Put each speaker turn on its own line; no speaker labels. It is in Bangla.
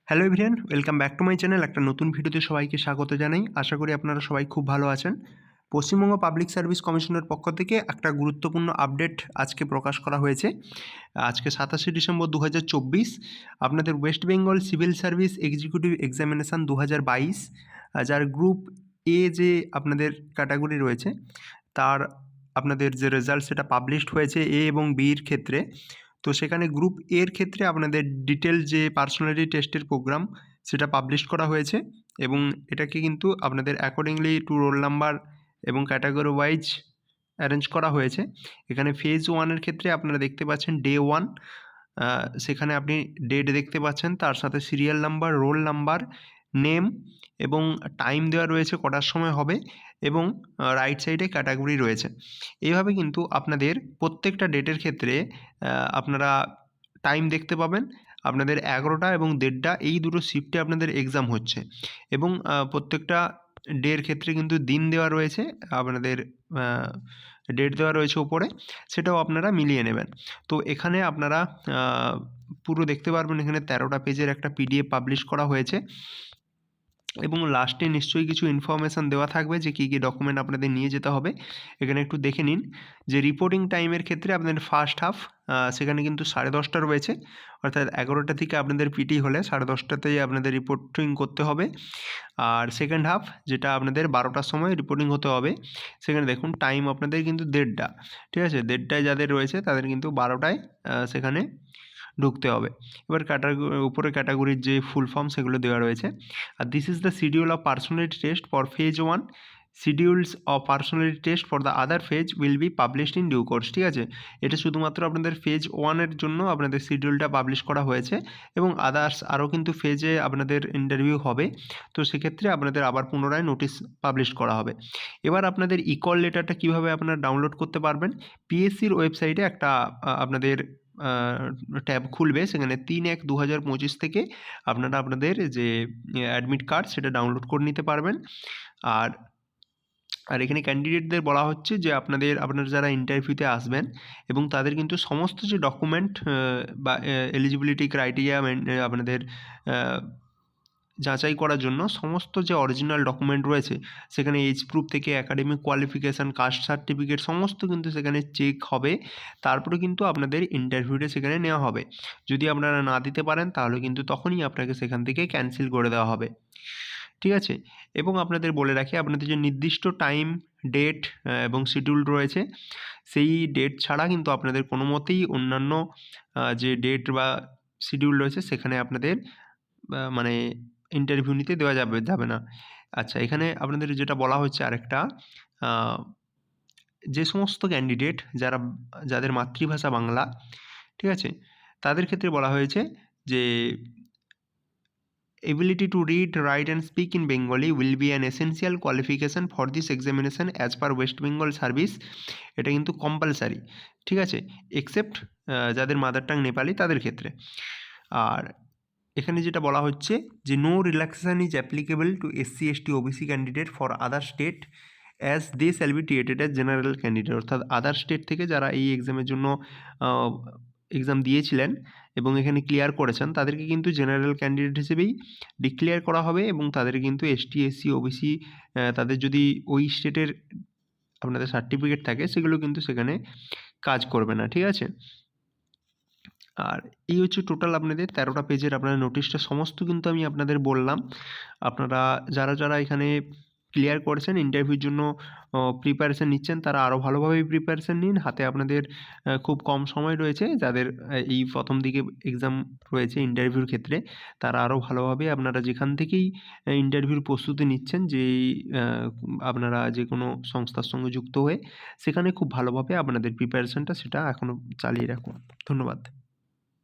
Hello everyone, welcome back to my channel. একটা নতুন ভিডিওতে সবাইকে স্বাগত জানাই। আশা করি আপনারা সবাই খুব ভালো আছেন। পশ্চিমবঙ্গ পাবলিক সার্ভিস কমিশনের পক্ষ থেকে একটা গুরুত্বপূর্ণ আপডেট আজকে প্রকাশ করা হয়েছে। আজকে 27শে ডিসেম্বর 2024 আপনাদের West Bengal civil service executive examination 2022 যার গ্রুপ এ যে আপনাদের ক্যাটাগরি রয়েছে তার আপনাদের যে রেজাল্ট সেটা পাবলিশড হয়েছে এ এবং বির ক্ষেত্রে। তো সেখানে গ্রুপ এর ক্ষেত্রে আপনাদের ডিটেল যে পার্সোনালিটি টেস্টের প্রোগ্রাম সেটা পাবলিশ করা হয়েছে এবং এটাকে কিন্তু আপনাদের অ্যাকর্ডিংলি টু রোল নাম্বার এবং ক্যাটাগরি ওয়াইজ অ্যারেঞ্জ করা হয়েছে। এখানে ফেজ ওয়ানের ক্ষেত্রে আপনারা দেখতে পাচ্ছেন ডে ওয়ান, সেখানে আপনি ডেট দেখতে পাচ্ছেন, তার সাথে serial number, roll number, name এবং টাইম দেওয়া রয়েছে কটার সময় হবে এবং রাইট সাইডে ক্যাটাগরি রয়েছে। এইভাবে কিন্তু আপনাদের প্রত্যেকটা ডেটের ক্ষেত্রে আপনারা টাইম দেখতে পাবেন। আপনাদের 11টা এবং 1:30 এই দুটো শিফটে আপনাদের এক্সাম হচ্ছে এবং প্রত্যেকটা ডের ক্ষেত্রে কিন্তু দিন দেওয়া রয়েছে, আপনাদের ডেট দেওয়া রয়েছে ওপরে, সেটাও আপনারা মিলিয়ে নেবেন। তো এখানে আপনারা পুরো দেখতে পারবেন। এখানে 13টা পেজের একটা পিডিএফ পাবলিশ করা হয়েছে এবং লাস্টে নিশ্চয়ই কিছু ইনফরমেশান দেওয়া থাকবে যে কী কী ডকুমেন্ট আপনাদের নিয়ে যেতে হবে। এখানে একটু দেখে নিন যে রিপোর্টিং টাইমের ক্ষেত্রে আপনাদের ফার্স্ট হাফ সেখানে কিন্তু 10:30 রয়েছে, অর্থাৎ 11টা থেকে আপনাদের পিটি হলে 10:30তেই আপনাদের রিপোর্টিং করতে হবে। আর সেকেন্ড হাফ যেটা আপনাদের 12টার সময় রিপোর্টিং হতে হবে, সেখানে দেখুন টাইম আপনাদের কিন্তু 1:30, ঠিক আছে। 1:30টায় যাদের রয়েছে তাদের কিন্তু 12টায় সেখানে ঢুকতে হবে। এবার উপরে ক্যাটাগরির যে ফুল ফর্ম সেগুলো দেওয়া রয়েছে। আর this is the schedule of personality test for phase one. Schedules of personality test for the other phase will be published in due course, ঠিক আছে। এটা শুধুমাত্র আপনাদের ফেজ ওয়ানের জন্য আপনাদের শিডিউলটা পাবলিশ করা হয়েছে এবং আদার্স আরও কিন্তু ফেজে আপনাদের ইন্টারভিউ হবে। তো সেক্ষেত্রে আপনাদের আবার পুনরায় নোটিশ পাবলিশ করা হবে। এবার আপনাদের ইকল লেটারটা কীভাবে আপনারা ডাউনলোড করতে পারবেন, পিএসসির ওয়েবসাইটে একটা আপনাদের ট্যাব খুলবে, সেখানে 3/1/2025 থেকে আপনারা আপনাদের যে অ্যাডমিট কার্ড সেটা ডাউনলোড করে নিতে পারবেন। আর এখানে ক্যান্ডিডেটদের বলা হচ্ছে যে আপনারা যারা ইন্টারভিউতে আসবেন এবং তাদের কিন্তু সমস্ত যে ডকুমেন্ট বা এলিজিবিলিটি ক্রাইটেরিয়া আপনাদের যাচাই করার জন্য সমস্ত যে অরিজিনাল ডকুমেন্ট রয়েছে সেখানে এজ প্রুফ থেকে অ্যাকাডেমিক কোয়ালিফিকেশান, কাস্ট সার্টিফিকেট সমস্ত কিন্তু সেখানে চেক হবে। তারপরে কিন্তু আপনাদের ইন্টারভিউটা সেখানে নেওয়া হবে। যদি আপনারা না দিতে পারেন তাহলে কিন্তু তখনই আপনাকে সেখান থেকে ক্যান্সেল করে দেওয়া হবে, ঠিক আছে। এবং আপনাদের বলে রাখি, আপনাদের যে নির্দিষ্ট টাইম, ডেট এবং শিডিউল রয়েছে সেই ডেট ছাড়া কিন্তু আপনাদের কোনো মতেই অন্যান্য যে ডেট বা শিডিউল রয়েছে সেখানে আপনাদের মানে ইন্টারভিউ নিতে দেওয়া যাবে না। আচ্ছা, এখানে আপনাদের যেটা বলা হচ্ছে আরেকটা, যে সমস্ত ক্যান্ডিডেট যাদের মাতৃভাষা বাংলা, ঠিক আছে, তাদের ক্ষেত্রে বলা হয়েছে যে ability to read, right and speak in Bengali will be an essential qualification for this examination as per West Bengal service. এটা কিন্তু কম্পালসারি, ঠিক আছে, এক্সেপ্ট যাদের মাদার টাং নেপালি তাদের ক্ষেত্রে। আর এখানে যেটা বলা হচ্ছে যে no relaxation is applicable to SC ST OBC candidate for other state as they shall be treated as general candidate. অর্থাৎ আদার স্টেট থেকে যারা এই এক্সামের জন্য এক্সাম দিয়েছিলেন এবং এখানে ক্লিয়ার করেছেন তাদেরকে কিন্তু জেনারেল ক্যান্ডিডেট হিসেবেই ডিক্লেয়ার করা হবে এবং তাদের কিন্তু ST SC OBC তাদের যদি ওই স্টেটের আপনাদের সার্টিফিকেট থাকে সেগুলো কিন্তু সেখানে কাজ করবে না, ঠিক আছে। আর এই হচ্ছে টোটাল আপনাদের 13টা পেজের আপনাদের নোটিশটা সমস্ত কিন্তু আমি আপনাদের বললাম। আপনারা যারা এখানে ক্লিয়ার করেছেন, ইন্টারভিউর জন্য প্রিপারেশান নিচ্ছেন, তারা আরও ভালোভাবে প্রিপারেশান নিন। হাতে আপনাদের খুব কম সময় রয়েছে। যাদের এই প্রথম দিকে এক্সাম রয়েছে ইন্টারভিউর ক্ষেত্রে, তারা আরও ভালোভাবে আপনারা যেখান থেকেই ইন্টারভিউর প্রস্তুতি নিচ্ছেন, যেই আপনারা যে কোনো সংস্থার সঙ্গে যুক্ত হয়ে সেখানে খুব ভালোভাবে আপনাদের প্রিপারেশানটা সেটা এখনও চালিয়ে রাখুন। ধন্যবাদ।